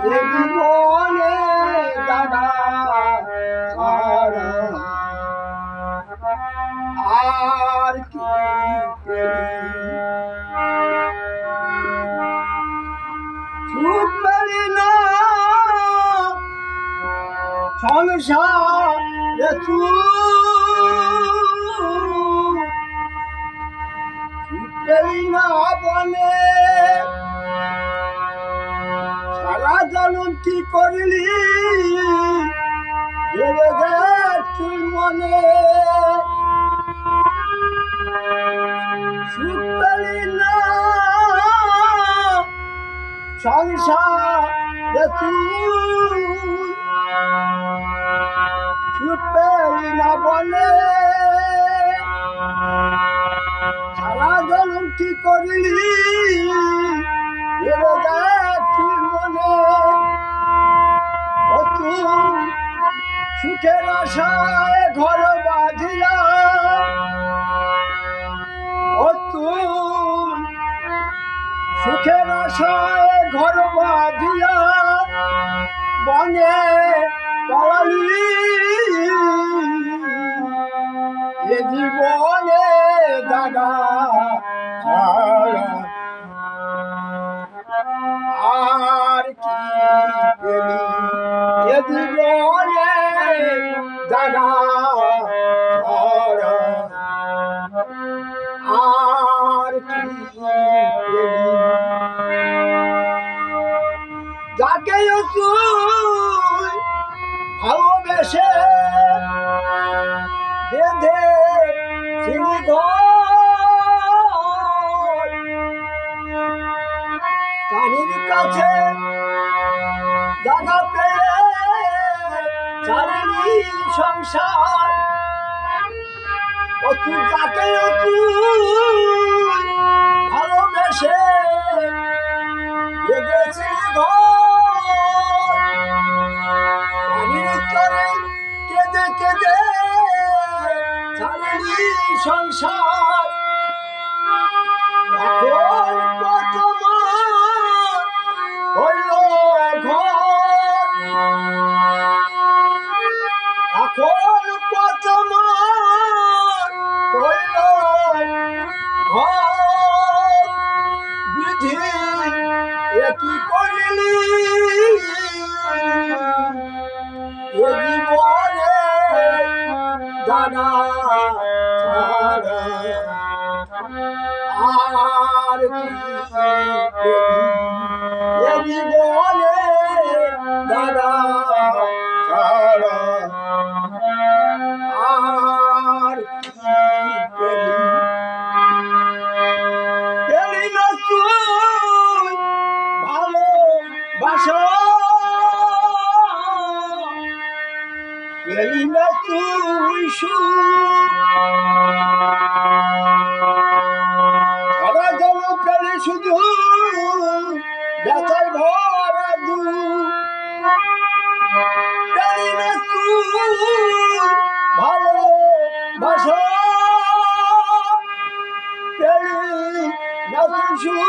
এ জীবনে দাদা ছাড়া আর কি সুখ পেলি না সংসারে সুখ পেলি না বলে সারা জনম কি করলি ভেবে দেখ তুই মনে সুখ পেলি না সংসারে সুখ পেলি না বলে সারা জনম কি করলি ভেবে দেখ তুই মনে ও তুই সুখের আশায় ঘর বাঁধিয়া ও তুই সুখের আশায় ঘর বাঁধিয়া বনে পালালি এ জীবনে দাদা ছাড়া আর কি পেলি এ জীবনে দাদা ছাড়া আর কি পেলি যাকে তুই ভালোবেসে বেঁধে ছিলি ঘর তারির কাছে জায়গা পেয়ে ছাড়লি সংসার ও তুই যাকে তুই ভালোবেসে বেঁধেছিলি ঘর তারির চরে কেঁদে কেঁদে ছাড়লি সংসার এখন কত হইল ঘর এখন কত হইল ঘর বিধি এ কি করিলি এ জীবনে দাদা ছাড়া আর কি এ জীবনে দাদা ছাড়া আর কি পেলি না তুই ভালোবাসা পেলি না তুই সারা জল পেলি শুধু ব্যথায় ভরা পেলি না তুই ভালোবাসা পেলি না তুই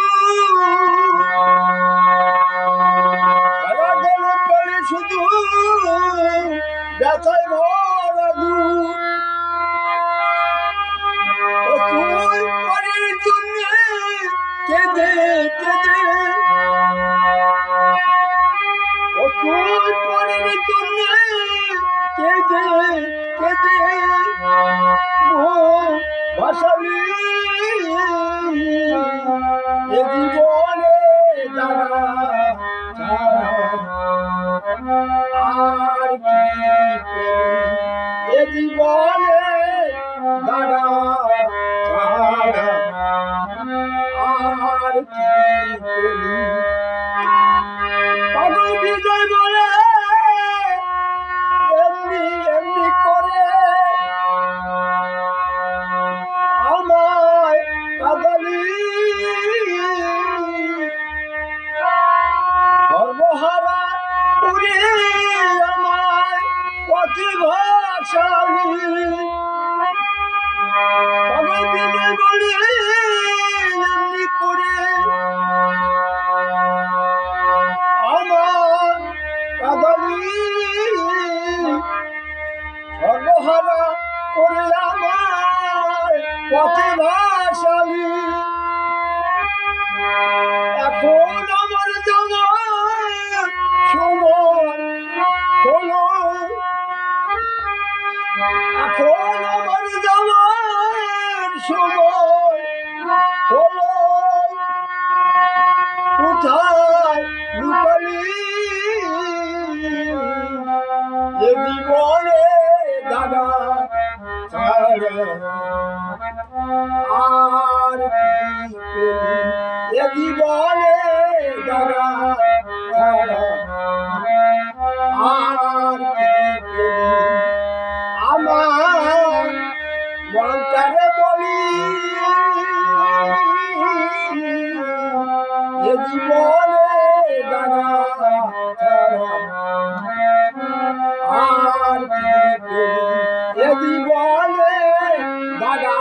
সারা জল পেলি শুধু ব্যথায় ভরা ও তুই পরের জন্য কেঁদে কেঁদে ও তুই পরের জন্য কেঁদে কেঁদে ভাসালি এ জীবনে দাদা ছাড়া আর কি এ জীবনে দাদা ছাড়া আর কি পাগল বিজয় বলে এমনি এমনি করে আমায় কাঁদালি সর্বহারা পুরে আমায় পথে ভাসালি পাগল বিজয় বলে এমনি করে আর কি পেলি এ জীবনে দাদা ছাড়া আর কি পেলি আমার মনটারে বলি এ জীবনে দাদা ছাড়া আর কি পেলি এ জীবনে দাদা